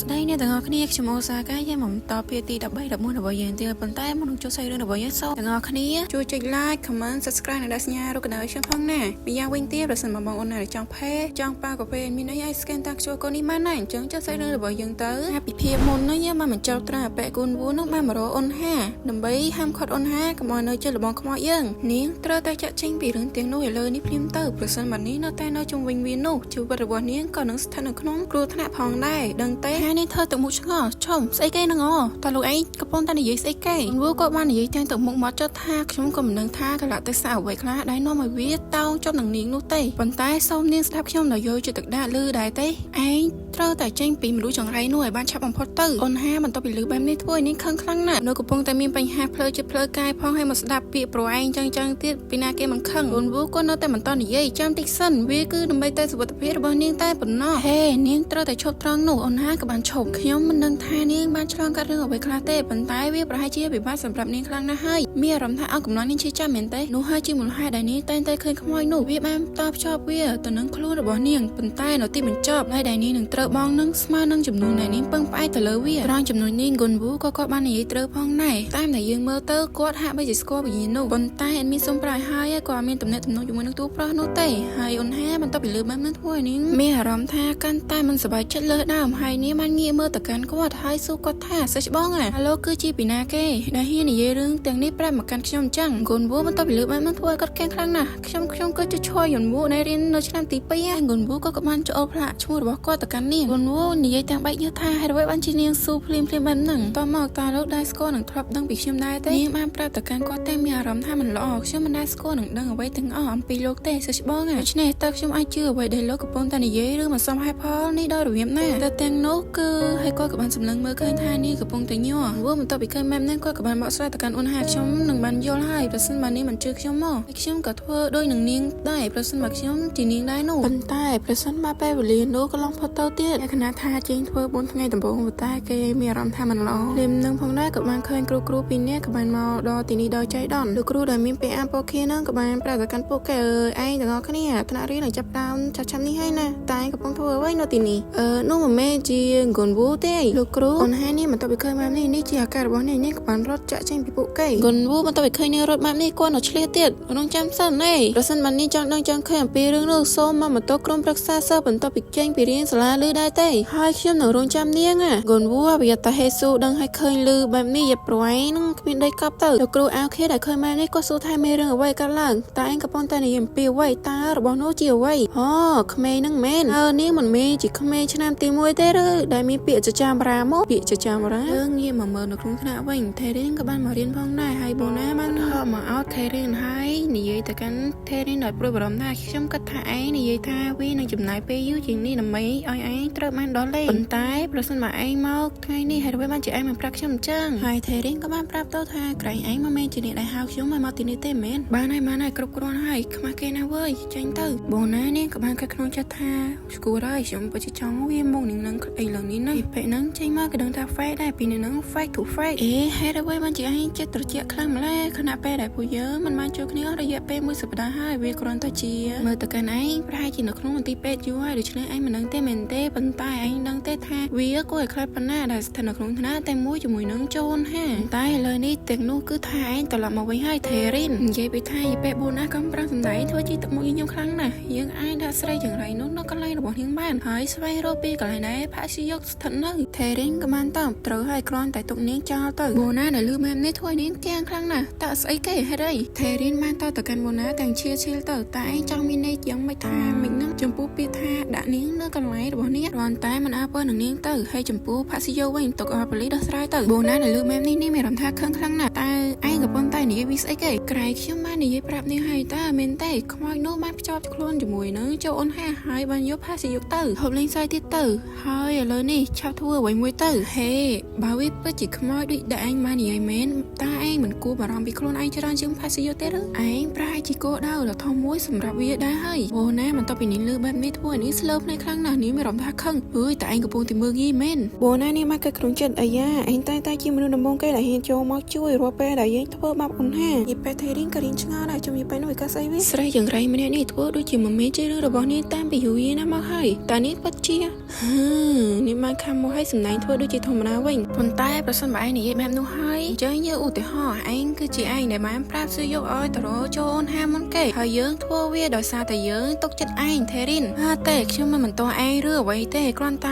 đây nè tầng ngọc kia chấm ô sa cái với mỏng to pia ti đập bay đập muôn đập bồi tiền tiền bàn tay muốn cho xây đập bồi nhất sau tầng ngọc kia chui like comment subscribe này đã nha rồi cái đời xem phong nè bây giờ quên tiếp là sân mà bằng ôn này trong phe trong pa của phe mình nói scan tag cho con đi man này chẳng cho xây đập bồi dân tới happy pia môn nói nhá mà mình trao tra bẹ côn vú nước ba mà rồi ôn ha đầm bấy ham khót ôn ha cầm mọi nơi chơi là bằng không mọi dân niếng trao tay chặt tranh bị hướng tiếng nuôi lời ní phim tới bữa sân bản ní nó tay nó trong vinh viên nụ chịu bật bồi niếng còn nó thành được nón cua thằng phong đây đằng tay hai nên thơ tự một ngõ chồng xây cây nó ngõ ta lúc ấy các con ta này dưới xây cây vú có ban này trên tự một mót cho tha chúng còn mình tha cái là tại sao vậy khá đấy nó mà viết tao cho thằng niếng nụ tây bàn tay sau niếng sắp trong là vô cho thực đa lư đài tây anh trao tại tranh bị mình đuổi chẳng thấy nuôi ban chấp bằng phật tử ôn ha mình tao bị lư bám đi thôi niếng khăng khăng nè nơi của con ta miên bánh ha plơ cho plơ cay phong hay một đạp bị pro anh chân tiết pina kia bằng khăng ôn vú con nó tay mình to này dây trăm tích sân vì cứ đầm bay tay sự vật viết rồi niếng tay bẩn nó he niếng trao tại chốt trăng nụ ôn ha các bạn chồng nhóm mình đang tha niếng ban cho các đứa ở về cà tê bẩn tay viết rồi hai chia bị bắt sầm lập niếng khăng na hơi mía rầm tha ao cùng nói niếng chia trăm miền tây nụ hai chia một hai đại niếng tay tay khơi không ai nụ viết em tao cho viết từ nâng khlu rồi bỏ niếng bẩn tay nó tim mình chọc hai đại niếng nâng trơ bong nâng smart nâng chùm nụ này niếng bưng phải từ lỡ viết rong chùm nụ niếng gồn vú có ban này trơ bong này tay này dương mơ tơ quát hạ bây giờ score bị gì nụ bẩn tay anh mi xông prai hai qua miền tầm này tầm nụ chùm nâng tú pro nụ tây hai ôn ha mình tao bị lừa bám nâng thôi niếng mía rầm tha can tay mìnhสบายchất lỡ đam hai niếngมันงี้เมื่อตะกันก็ว่าท้ายสู้ก็ท่าเสฉบ้องฮัลโหลคือจีปีนาเก้ได้เฮียนี่เยเรื่องแต่งนี้แปรมากันขยมจังกนบูมันต้องไปเลือกมันถ้วยก็แกงครั้งน่ะขยมก็จะช่วยหยนบูในเรียนโนชนันตีเปียกนบูก็กับมันจะเอาพระช่วยบอกก็ตะกันนี่กนบูนี่ยแต่งใบเยอะท่าให้ไว้บัญชีเนียงสู้พลิมบันหนึ่งต่อมอกตาลูกได้สกอร์หนึ่งทับดังปีขยมได้แต่นี่มันแปรตะกันก็แต่มีอารมณ์ท่ามันหลอกขยมมันได้สกอร์หนึ่งดังเอาไว้ถึงอ้อมปีโลกเตะเสฉบ้องอ่ะชนะตักขยมไอเชื่อไว้ได้โลกกับปนตานี่เยเรื่องมาซ้ำให้พอนี่ได้หรือเยี่ยมแน่แต่แต่งนกคือให้ก็กับมันสำลังเมื่อเคยท่านี่กับปงแต่ยั่วว่ามันต้องไปเคยแม่แน่ก็กับมันบอกสลายตะการอุ่นหักชมหนึ่งบันโยลให้ประสิทธิ์บันนี้มันจืดชมหม้อชมกับทั่วด้วยหนึ่งนิ่งได้ประสิทธิ์บักชมจีนิ่งได้หนูบันใต้ประสิทธิ์มาไปบริเวณนู้ก็ลองพอเต้าเตี้ยคณะท่าจริงทั่วบนทั้งไงแต่บอกว่าใต้เกยมีอารมณ์ท่ามันล้อเล่มหนึ่งพงได้กับมันเคยครูปีนี้กับมันมาดอตีนี้ดอใจดอนดูครูโดยมีเปียโปเคนั่งกับมันประตะการโปเกไอ้แต่งอขเนี่ยธนารีหลังจับดาวจับช้ำนี่ให้นะตายกับปงทั่วไว้นอตีนี้นู่นมันแม่จีกนบูเต้ดูครูคนให้นี่มันต้องไปเคยมานี่จีอาการบอกนี่กับมันรถจะเช่นปีโปเกกนบูมันต้องไปเคยในรถมานี่ก้อนเอาเฉลี่ยเตี้ยน้องจำสั้นเลยประสิทธิ์มันนี่จังเคยปีเรื่องลูกส้มมามันต้องกรมรักษาเสื้อเป็นต้องไปเก่งไปเรียนสลาลือได้เต้ให้เชื่อหนูร้องจำเลี้ยงอ่ะกนบูว่าไปยัดตาเฮซูดังให้เคยลือแบบนี้อย่าปล่อยนั่งมีได้กับเตอร์ครูเอาเคได้เคยมานี่ก็สู้ไทยไม่เรื่องเอาไว้กันล่างตาเองกับปอนตาเนี่ยยังปีไว้ตาหรือบอลโน้จีเอาไว้ขมายนั่งแมนนี่มันมีจิขมายชนะตีมวยเต้เลยได้มีเปียจะจามราโมเปียจะจามรางี้มาเมื่อนักรุ่งขณะวิ่งเทเรนกับบ้านมาเรียนพ้องได้ให้โบนัสมันมาเอาเทเรนให้นี่แต่กันเทเรนหน่อยโปรบรมได้ช่วงกัดท่าไอ้นี่ท่าวิ่งในจุดไหนไปยุ่งจริงนี่นำไม่ไอ้ตระมันดอลเล่ปนตายประสิทธิ์มาไอ้เมาไงนี่ให้เราไปบ้านจีไอ้มาปรักช่ำจังให้เทเรนกับบ้านปรับโตท่าไกรไอ้มาเมนจีนี่ได้หาวช่วงมาตีนี่เต้เมนบ้านไอ้กรุบกรอนให้ขมาเกน่าเว้ยจังตื้อโบนัสนี่กับบ้านกับขนมจัดท่าสกูได้ช่วงปัจจุบันวิ่งมองหนึ่งนั่งไอ้เหล่านี้นะไปนั่งใจมากกับเดินท่าไฟได้ปีนึงนั่งไฟถูกไฟให้เราไปบ้านจีไอ้เจ็ดตัวเจี๊ยคลั่งมาแล้วขณะไปได้ผู้เยอะมันมาโจกนี้ระยะไปมือสัปดาห์ให้เวกรอนตาเจียเมื่อตะการไอ้พระให้จีนขนมมันตีเป็ดอยู่ให้เดี๋ยวช่วยไอ้มันนั่งเต้เมนเต้ปันตายไอ้นั่งเต้ท่าเวียก็ไอ้คล้ายปันหน้าได้ถนัดขนมธนาเต้มุ้ยจมูกนั่งโจนฮะตายเลยนี่เต็งนู้คือท่าไอ้ตลอดมาไว้ให้เทรินยัยไปท่ายัยเป็ดบูน่ากำลังสมัยทั่วจีตะมุ้ยยังครั้งน่ะยังไอ้ได้ใส่อย่างไรนู้นก็ไล่ระบบทิ้งบ้านหายสบายโรปีกับไรไหนพระชิยกถันนึงเทรินกับมันต้องเต๋อให้กรอนแต่ตรงนี้เจ้าเต๋อบูน่าได้ลืมมันในถ้วยนี้แกงครั้งน่ะแต่ใส่เก๋ให้ได้เทรินมันต้องตะกันบูน่าแต่งเชียร์เต๋อแต่ไอ้จังมีในยังไม่ท่ามินั่งจมปูปีท่าด่านี้เนื้อกันไหลระบบนี้รอนแต่มันอาเปิ้ลหนึ่งนี้เต๋อให้จมปูพระชิยกวิ่งตกออกไปลิดสไลเต๋อบูน่าได้ลืมมันนี่ไม่รำท่าครั้งน่ะแต่ไอ้กับปนใต้นี่วิสไอ้เก๋ไกรเชื่อมันนี่ปรับนี่ให้ตาเมนเต้ขโมยโน้บ้านจอบคล้นจมูกนึงเจ้าอ้นให้หายบรรยบพระชิยกเต๋อหอบเล่นไส้ที่เต๋อหายเลยนี่ชาวทั่วไว้มวยเต๋อเฮ้บาวิปก็จิขโมยด้วยได้ไอ้มานี่ไอ้เมนตาไอ้เหมือนกูบารอมไปคล้นไอ้จะรอนจึงพระชิยกเต๋อไอ้ปลายจิโก้ดาวแล้วทอมมวยสำหรับวิได้ให้โอ้แน่มันต้องเป็นนิลือแบบนี้ทั่วนี้สเลิฟในครั้งหน้านี้ไม่รำท่าครึ่งเฮ้ยแต่ไอ้กับปูติมืองี้เมนโบน่านี่มาเกิดขนมจัดไอ้ย่าไอ้ใต้จิ้มมือดำบงใกล้ไหลเห็นโจมอกช่วยรัวเป้ไหล យើងធ្វើបាបអូនហាយីប៉ែថេរីនក៏រៀនឆ្ងល់ដែរខ្ញុំយីប៉ែនោះវាកាស្អីវាស្រីយ៉ាងไรម្នាក់នេះធ្វើដូចជាមិនមានជារឿងរបស់នាងតាមពីយូរណាស់មកហើយតែនេះពិតជានេះមកខំមកឲ្យសម្ដែងធ្វើដូចជាធម្មតាវិញប៉ុន្តែប្រសិនបើឯងនិយាយបែបនោះហើយអញ្ចឹងយើងឧទាហរណ៍ឯងគឺជាឯងដែលបានប្រាប់សួរយកឲ្យតរចូលអូនហាមុនគេហើយយើងធ្វើវាដោយសារតែយើងទុកចិត្តឯងថេរីនតែខ្ញុំមិនបន្តឯងឬអ្វីទេគ្រាន់ត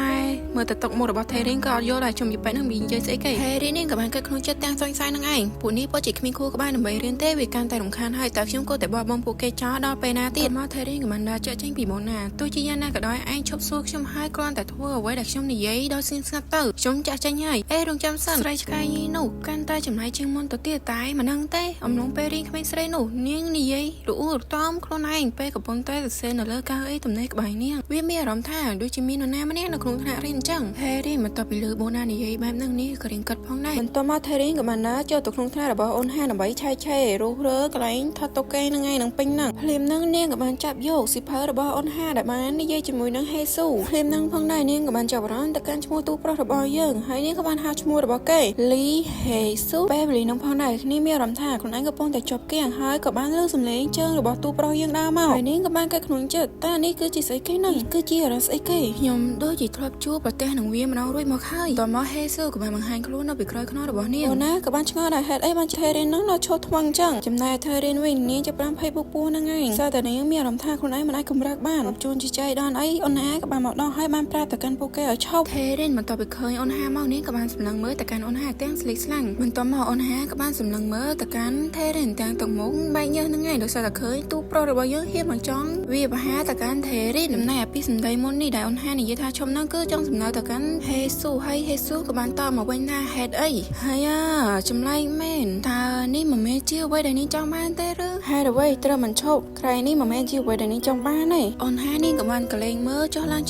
ែមើលទៅទុកមុខរបស់ថេរីនក៏អត់យល់ដែរខ្ញុំយីប៉ែនឹងនិយាយស្អីគេថេរីននេះក៏បានគិតក្នុងចិត្តទាំងសង្ស័យនឹងឯងពួកនេះពិតជាគ្មានគូក្បាលដើម្បីរៀនទេវាកាន់តែរំខានហើយតើខ្ញុំក៏តែបោះបង់ពួកគេចោលដល់ពេលណាទៀតមកថេរីនក៏បានដើរចាក់ចេញពីមុនណាទោះជាយ៉ាងណាក៏ដោយឯងឈប់សួរខ្ញុំហើយគ្រាន់តែធ្វើអ្វីដែលខ្ញុំនិយាយដោយស្ងៀមស្ងាត់ទៅខ្ញុំចាក់ចេញហើយរងចាំសិនស្រីឆ្កែយីនោះកាន់តែចំណាយជាងមុនទៅទៀតតែមិននឹងទេអំឡុងពេលរៀនក្មេងស្រីនោះនាងនិយាយរអ៊ូរតំខ្លួនឯងពេលកំពុងតែសរសេរនៅលើកៅអីទំនេរក្បែរនាងវាមានអារម្មណ៍ថាដូចជាមាននរណាម្នាក់នៅក្នុងថ្នាក់រៀនអញ្ចឹងហេរីបន្ទាប់ពីលើបូណានិយាយបែបហ្នឹងនេះក៏រៀងកាត់ផងដែរបន្ទាប់មកថេរីនក៏បានដើរចូលទៅក្នុងថ្នាក់របស់អូនហាដើម្បីឆែកឆេររុះរើកន្លែងថតតុកេហ្នឹងឯងនឹងពេញហ្នឹងភ្លាមហ្នឹងនាងក៏បានចាប់យកស៊ីភៅរបស់អូនហាដែលបាននិយាយជាមួយនឹងហេស៊ូភ្លាមហ្នឹងផងដែរនាងក៏បានចាប់អារម្មណ៍ទៅកាន់ឈ្មោះទូប្រុសរបស់យើងហើយនាងក៏បានហៅឈ្មោះរបស់គេលីហេស៊ូពេលវេលាហ្នឹងផងដែរគ្នាមានអារម្មណ៍ថាខ្លួនឯងកំពុងតែជាប់គាំងហើយក៏បានលើសំឡេងជើងរបស់ទូប្រុសយើងដើរមកហើយនាងក៏បានកាត់ក្នុងចិត្តតែនេះគឺជាស្អីគេហ្នឹងគឺជាអារម្មណ៍ស្អីគេខ្ញុំដូចជាធ្លាប់ជួបប្រទេសនឹងវាម្ដងរួចមកហើយតមកហេស៊ូក៏បានបង្ហាញខ្លួននៅពីក្រោយខ្នងរបស់នាងអូណាក៏បានឆ្ងល់ដែរហេតុអីបានថេរីនហ្នឹងនៅឈរថ្វឹងអញ្ចឹងចំណែកថេរីនវិញនាងចាប់5ភ័យពុកពោះហ្នឹងឯងសើតែនាងមានអារម្មណ៍ថាខ្លួនឯងមិនអាចកម្រើកបានជួនជាចៃដន្យអីអូនណាក៏បានមកដល់ហើយបានប្រាប់ទៅកាន់ពួកគេឲ្យឈប់ថេរីនបន្ទាប់ពីឃើញអូនហាមកនាងក៏បានសម្លឹងមើលទៅកាន់អូនហាទាំងស្លេកស្លាំងបន្ទាប់មកអូនហាក៏បានសម្លឹងមើលទៅកាន់ថេរីនទាំងទឹកមុខបែកញើសហ្នឹងឯងដោយសារតែឃើញទូប្រុសរបស់យើងហ៊ានមកចង់វាបហាទៅកាន់ថេរីនចំណែកពីសម្ដីមុននេះដែលអូនហានិយាយថាឈប់ហ្នឹងគឺចង់សំដៅទៅកាន់ហេស៊ូហើយហេស៊ូក៏បានតបមកវិញថាហេតុអីហើយចម្លែកមែនតើនេះមិនមែនជាអ្វីដែលនាងចង់បានទេឬហេតុអ្វីត្រូវមិនឈប់ក្រែងនេះមិនមែនជាអ្វីដែលនាងចង់បានទេអូនហានាងក៏បានកលែងមើលចុះឡើង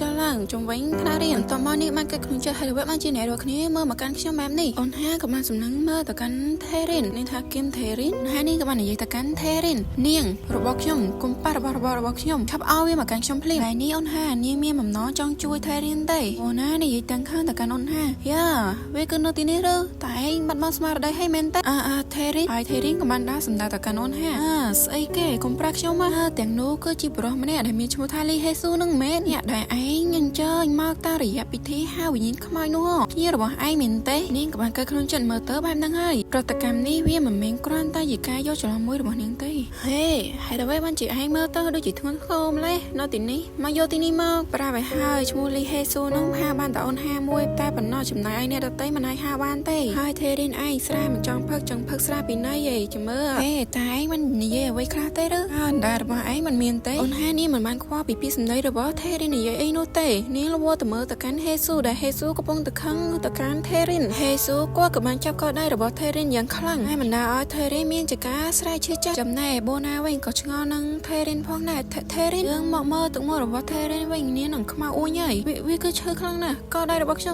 ជុំវិញថ្នាក់រៀនតមកនាងបានគិតក្នុងចិត្តហេតុអ្វីបានជាអ្នករាល់គ្នាមើលមកកាន់ខ្ញុំបែបនេះអូនហាក៏បានសំឡឹងមើលទៅកាន់ថេរីននាងថាគឹមថេរីនហើយនាងក៏បាននិយាយទៅកាន់ថេរីននាងរបស់ខ្ញុំកុំប៉ះរបស់ខ្ញុំឆាប់ឲ្យវាមកកាន់ខ្ញុំភ្លាមហើយនេះអូនហានាងមានបំណងចង់ជួយថេរីនទេអូនណានិយាយទាំងខាងទៅកាន់អូនហាយ៉ាវាគឺនៅទីនេះឬតែឯងបាត់បង់ស្មារតីហើយមែនទេថេរីនហើយថេរីនក៏បានដើរសម្ដៅទៅកាន់អូនហាស្អីគេកុំប្រាក់ខ្ញុំមកទាំងនោះគឺជាប្រុសម្នាក់ដែលមានឈ្មោះថាលីហេស៊ូនឹងមែនអ្នកដែលឯងអញ្ជើញមកតាមរយៈពិធីហៅវិញ្ញាណខ្មោចនោះភ្ញារបស់ឯងមែនទេនាងក៏បានកើតខ្លួនចិត្តមើលទៅបែបហ្នឹងហើយប្រតិកម្មនេះវាមិនមែនគ្រាន់តែជាការយកច្រឡំមួយរបស់នាងទេហេហេតុអ្វីបានជាឯងមើលទៅដូចជាធ្ងន់ធ្ងរម្លេះនៅទីនេះមកយកទីនេះមកប្រាប់ឲ្យហើយឈ្មោះលីហេស៊ូនោះហៅបានតែអូនហាមួយតែប៉ុណ្ណោះចំណែកឯអ្នកដទៃមិនអាចហៅបានទេហើយថេរីនឯងស្រាមិនចង់ផឹកស្រាពីណៃឯងចាំមើលហេតែឯងមិននិយាយអ្វីខ្លះទេឬអណ្ដារបស់ឯងមិនមានទេអូនហានេះមិនបានខ្វល់ពីសម្ដីរបស់ថេរីននិយាយអីនោះទេនាងលវទៅមើលទៅកាន់ហេស៊ូដែលហេស៊ូកំពុងតែខឹងទៅកាន់ថេរីនហេស៊ូគាត់ក៏បានចាប់កដៃរបស់ថេរីនយ៉ាងខ្លាំងហើយបណ្ដាឲ្យថេរីនមានចការស្រែកឈឺចាស់ចំណែកបូណាវិញក៏ឆ្ងល់នឹងថេរីនផងដែរថេរីនយើងមកមើលទឹកមុខរបស់ថេរីនវិញនាងនឹងខ្មៅអួយហើយវាគឺឈឺខ្លាំងណាស់កដៃរបស់ខ្ញុ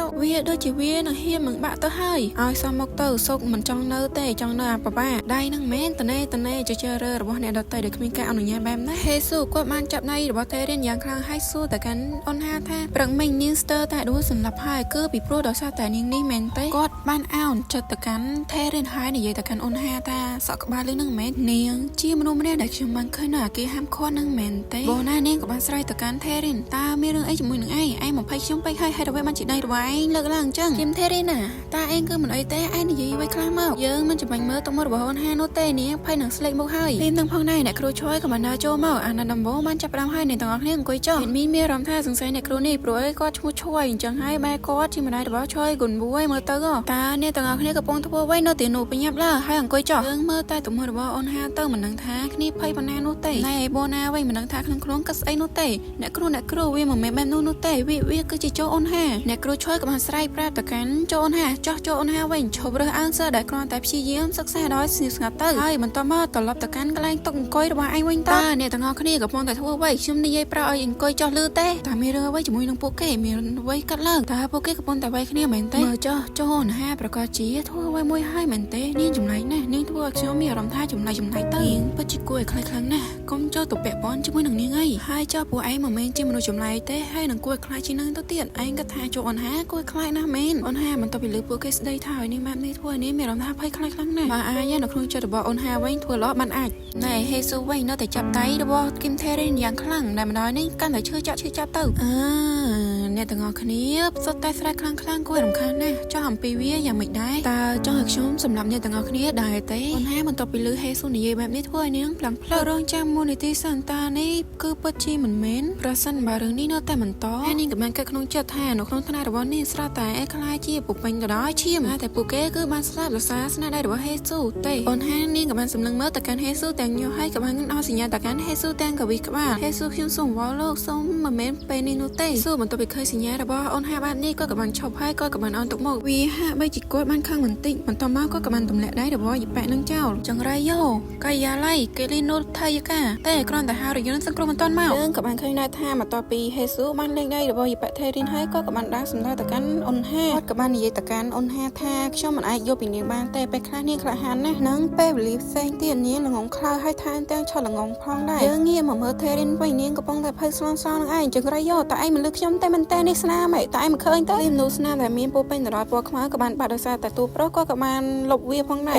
ំវាដូចជាវានឹងហ៊ាននឹងបាក់ទៅហើយឲ្យសមមកទៅសុកមិនចង់នៅទេចង់នៅអាបបាដៃនឹងមែនតនេជាជើរើរបស់អ្នកដទៃដែលគ្មានការអនុញ្ញាតបែបណាហេស៊ូគាត់បានចាប់ដៃរបស់ថេរីនយ៉ាងខ្លាំងហើយសួរទៅកាន់អូនហាថាប្រឹងមិញនាងស្ទើរតែដួលសម្លាប់ហើយគឺពីព្រោះដោយសារតែនាងនេះមែនទេគាត់បានអោនចិត្តទៅកាន់ថេរីនហើយនិយាយទៅកាន់អូនហាថាសក់ក្បាលលឺនឹងមែននាងជាមនុស្សម្នាក់ដែលខ្ញុំបានឃើញនៅអាគារហាមឃាត់នឹងមែនទេបូណានាងក៏បានស្រែកទៅកាន់ថេរីនតើមានរឿងអីជាមួយនឹងឯងមកភ័យខ្ញុំពេកហើយហេតុអ្វីបានជាដៃរបស់ឯងលើកឡើងអញ្ចឹងគឹមថេរីនណាតើឯងគឺមិនអីទេឯងនិយាយអ្វីខ្លះមកយើងមិនចាំបាច់មើលទៅមុខរបស់អូនហានោះទេនាងភ័យនឹងស្លេកមុខហើយពេលទាំងផងដែរអ្នកគ្រូឆ្លើយក៏បានដើរចូលមកអាណាដំបងបានចាប់ផ្ដើមហើយអ្នកទាំងអស់គ្នាអង្គុយចុះមានអារម្មណ៍ថាសង្ស័យអ្នកគ្រូនេះព្រោះអីគាត់ឈ្មោះឆ្លើយអញ្ចឹងហើយបែរគាត់ជាម្ដាយរបស់ឆ្លើយគុណបួយមើលទៅតើអ្នកទាំងអស់គ្នាកំពុងធ្វើអ្វីនៅទីនោះបញ្ញាប់ឡើហើយអង្គុយចុះយើងមើលតែទំហំរបស់អូនហាទៅមិនដឹងថាគ្នាភ័យប៉ុណ្ណានោះទេតែឯបូណាវិញមិនដឹងថាក្នុងខ្លួនគិតស្អីនោះទេអ្នកគ្រូវាមិនមែនបែបនោះទេវាគឺជាចូលអូនហាអ្នកគ្រូឆ្លើយក៏បានស្រែកប្រាប់ទៅកាន់ចូលអូនហាចោះចូលអូនហាវិញឈប់រើសអើងសើដែលគ្រាន់តែព្យាយាមសិក្សាដោយស្ងៀមស្ងាត់ទៅហើយបន្តមកត្រឡប់ទៅកាន់កន្លែងតុអង្គុយរបស់ឯងវិញតើអ្នកទាំងអស់គ្នាកំពុងតែធ្វើអ្វីខ្ញុំនិយាយប្រាប់ឲ្យអង្គុយចោះលឺទេតើមានរឿងអ្វីជាមួយនឹងពួកគេមានអ្វីកាត់ឡើងតើពួកគេកំពុងតែវាយគ្នាមែនទេមើលចោះចូលអូនហាប្រកាសជាធ្វើអ្វីមួយហើយមែនទេនាងចម្លែកណាស់នាងធ្វើឲ្យខ្ញុំមានអារម្មណ៍ថាចម្លែកទៅនាងពិតជាគួរឲ្យខ្លាចខ្លាំងណាស់កុំចូលទៅពាក់ព័ន្ធជាមួយនឹងនាងអីហើយចោះពួកឯងមិនមែនជាមនុស្សចម្លែកទេហើយនឹងគួរឲ្យខ្លាចជាងនឹងទៅទៀតឯងក៏ថាចូលអូនហាគួរឲ្យខ្លាចណាស់មែនអូនហាមិនទៅពីលើពួកគេស្ដីថាឲ្យនាងបែបនេះធ្វើឲ្យនាងមានអារម្មណ៍ មថាភ័យខ្លាំងៗណាស់បើអាចនៅក្នុងចិត្តរបស់អូនហាវិញធ្វើល្អបានអាចណែហេស៊ូវិញនៅតែចាប់ដៃរបស់គឹមថេរីនយ៉ាងខ្លាំងតែម្ដងនេះកាន់តែឈឺចាប់ទៅអ្នកទាំងអស់គ្នាសុទ្ធតែស្រែកខ្លាំងគួររំខានណាស់ចោះអំពីវាយ៉ាងមិនដែរតើចង់ឲ្យខ្ញុំសម្រាប់អ្នកទាំងអស់គ្នាដែរទេអូនហាបន្ទាប់ពីឮហេស៊ូនិយាយបែបនេះធ្វើឲ្យនាងផ្លាំងផ្លើរងចាំមូលនិធិសន្តាននេះគឺពិតជាមិនមែនប្រសិនបើរឿងនេះនៅតែបន្តហើយនាងក៏បានកើតក្នុងចិត្តថានៅក្នុងថ្នាក់របស់នាងស្រាប់តែខ្លាចជាពុពេញទៅដល់ឈាមតែពួកគេគឺបានស្លាប់ដោយសារស្នាដៃរបស់ហេស៊ូទេអូនហានាងក៏បានសម្លឹងមើលទៅកាន់ហេស៊ូទាំងញោហើយក៏បានឲ្យសញ្ញាទៅកាន់ហេស៊ូទាំងកវីក្បាលហេស៊ូខ្ញុំសូមវល់លោកសូមមិនមែនពេលនេះនោះទេស៊ូបន្ទាប់ពីឃើញសញ្ញារបស់អូនហាបែបនេះគាត់ក៏បានឈប់ហើយគាត់ក៏បានអន់ទុកមកវាហាក់បីជាគាត់បានខឹងបន្តិចបន្ទាប់មកគាត់ក៏បានទម្លាក់ដៃរបស់យីប៉ែនឹងចោលចង្រៃយោកាយ៉ាឡៃគេលីនូថៃយកាតែគ្រាន់តែហៅរយន្តសង្គ្រោះមិនទាន់មកយើងក៏បានឃើញដែរថាបន្ទាប់ពីហេស៊ូបានលេងដៃរបស់យីប៉ែថេរីនហើយគាត់ក៏បានដើរសម្ដៅទៅកាន់អូនហាគាត់ក៏បាននិយាយទៅកាន់អូនហាថាខ្ញុំមិនអាចយកពីនាងបានទេពេលខ្លះនាងក្លាហានណាស់នឹងពេលវេលាផ្សេងទៀតនាងល្ងងខ្លៅហើយថែមទាំងឆលល្ងងផងដែរយើងងាកមកមើលថេរីនវិញនាងកំពុងតែភ័យស្លន់ស្លោនឹងឯងចង្រៃយោតែឯងមិនលឺខ្ញុំតែមែនតើនេះស្នាមឯងតែឯងមិនឃើញទៅលីមនូស្នាមដែលមានពោពេញទៅដោយពណ៌ខ្មៅក៏បានបាត់ដោយសារតែទូប្រុសក៏បានលុបវាផងដែរ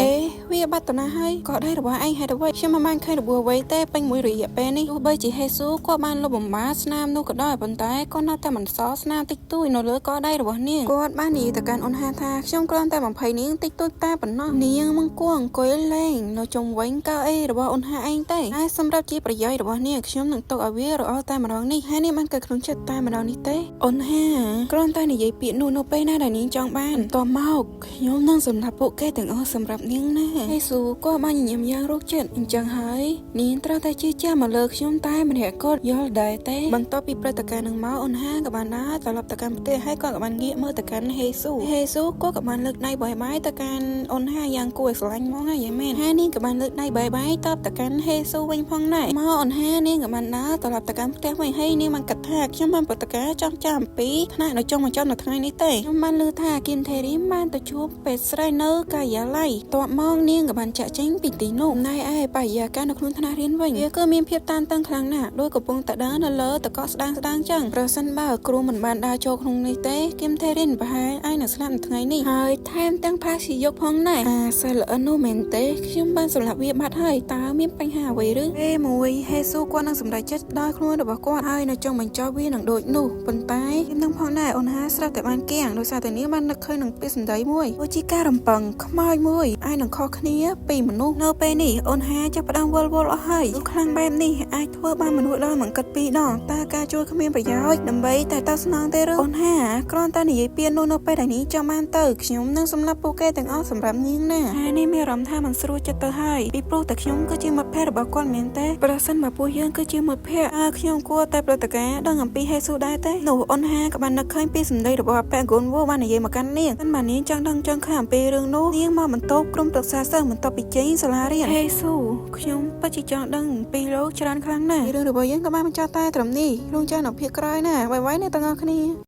វាបាត់ទៅណាស់ហើយក៏ដៃរបស់ឯងហេតុអ្វីខ្ញុំមិនបានឃើញរបួសអ្វីទេពេញមួយរយៈពេលនេះទោះបីជាហេស៊ូក៏បានលុបបំបាស្នាមនោះក៏ដោយប៉ុន្តែក៏នៅតែមិនសល់ស្នាមតិចតួចនៅលើកដៃរបស់នាងគាត់បាននិយាយទៅកាន់អូនហាថាខ្ញុំគ្រាន់តែបំភ័យនាងតិចតួចតែប៉ុណ្ណោះនាងមិនគួរអង្គុយលេងនៅជុំវិញកៅអីរបស់អូនហាឯងទេហើយសម្រាប់ជាប្រយោជន៍របស់នាងខ្ញុំនឹងទុកឲ្យវារអល់តែម្ដងនេះហើយនាងបានកើតក្នុងចិត្តតែម្ដងនេះទេអូនហាគ្រាន់តែនិយាយពាក្យនោះនៅពេលណាដែលនាងចង់បានតមកខ្ញុំនឹងសម្រាប់ពួកគេទាំងអស់សម្រាប់នាងណាហេស៊ូក៏បានញញឹមយ៉ាងរោគចិត្តអញ្ចឹងហើយនាងត្រូវតែជឿជាក់មកលើខ្ញុំតែម្នាក់គាត់យល់ដែរទេបន្ទាប់ពីព្រឹត្តិការណ៍នឹងមកអូនហាក៏បានដើរត្រឡប់ទៅកាន់ផ្ទះហើយគាត់ក៏បានងាកមើលទៅកាន់ហេស៊ូក៏បានលើកដៃបាយទៅកាន់អូនហាយ៉ាងគួរឲ្យស្រឡាញ់មកហើយមែនហើយនាងក៏បានលើកដៃបាយតបទៅកាន់ហេស៊ូវិញផងដែរមកអូនហានាងក៏បានដើរត្រឡប់ទៅកាន់ផ្ទះវិញហើយនាងបានគិតថាខ្ញុំបានព្រឹត្តិការណ៍ចង់ចាំអំពីថ្នាក់នៅចុងបញ្ចប់នៅថ្ងៃនេះទេខ្ញុំបានឮថាគីមថេរីបានទៅជួបពេទ្យស្រីនៅកាយ៉ាឡៃតបមកនាងក៏បានចាក់ចេញពីទីនោះណែឯបរិយាកាសនៅក្នុងថ្នាក់រៀនវិញវាគឺមានភាពតានតឹងខ្លាំងណាស់ដោយកំពុងតែដើរនៅលើតកស្ដាងចឹងប្រសិនបើគ្រូមិនបានដើរចូលក្នុងនេះទេគីមថេរីនប្រហែលអាចនឹងស្លាប់នៅថ្ងៃនេះហើយថែមទាំងផាស៊ីយកផងដែរសិលអនុមែនទេខ្ញុំបានសម្លាប់វាបាត់ហើយតើមានបញ្ហាអ្វីឬពេលមួយហេស៊ូគាត់នឹងសម្រេចចិត្តដោយខ្លួនរបស់គាត់ហើយនៅចុងបញ្ចប់វានឹងដូចនោះប៉ុន្តែខ្ញុំនឹងផងដែរអូនហាស្រាប់តែបានគាំងដោយសារតែនាងបាននឹកឃើញនឹងពាក្យសម្ដីមួយដូចជាការរំពឹងខ្មោចមួយអាចនឹងខុសគ្នាពីមនុស្សនៅពេលនេះអូនហាចាប់ផ្ដើមវល់អស់ហើយខ្លាំងបែបនេះអាចធ្វើបានមនុស្សដល់មិនគិតពីរដងតើការជួយគ្មានប្រយោជន៍ដើម្បីតែតស្នងទេឬអូនហាគ្រាន់តែនិយាយពាក្យនោះនៅពេលដែលនាងចង់បានទៅខ្ញុំនឹងសម្លាប់ពួកគេទាំងអស់សម្រាប់នាងណាហើយនេះមានអារម្មណ៍ថាមិនស្រួលចិត្តទៅហើយពីព្រោះតែខ្ញុំគឺជាមិត្តភក្តិរបស់គាត់មែនទេប្រសិនបើពួកយើងគឺជាមិត្តភក្តិខ្ញុំគួរតែព្រឹត្តិការណ៍ដឹងអំពីហេស៊ូដែរទេនោះអូនហាក៏បាននឹកឃើញពីសម្ដីរបស់ប៉ែកូនវូបាននិយាយមកកាន់នាងមិនបាននាងចង់ដឹងចង់ឃើញអំពីរឿងនោះនាងមកបន្ទប់ក្រុមប្រឹក្សាសិស្សបន្ទាប់ពីចេញសាលារៀនហេស៊ូខ្ញុំពិតជាចង់ដឹងពីលោកច្រើនខ្លាំងណាស់រឿងរបស់យើងក៏បានបញ្ចប់តែត្រឹមនេះរងចាំនៅភាគក្រោយណាបាយៗអ្នកទាំងអស់គ្នា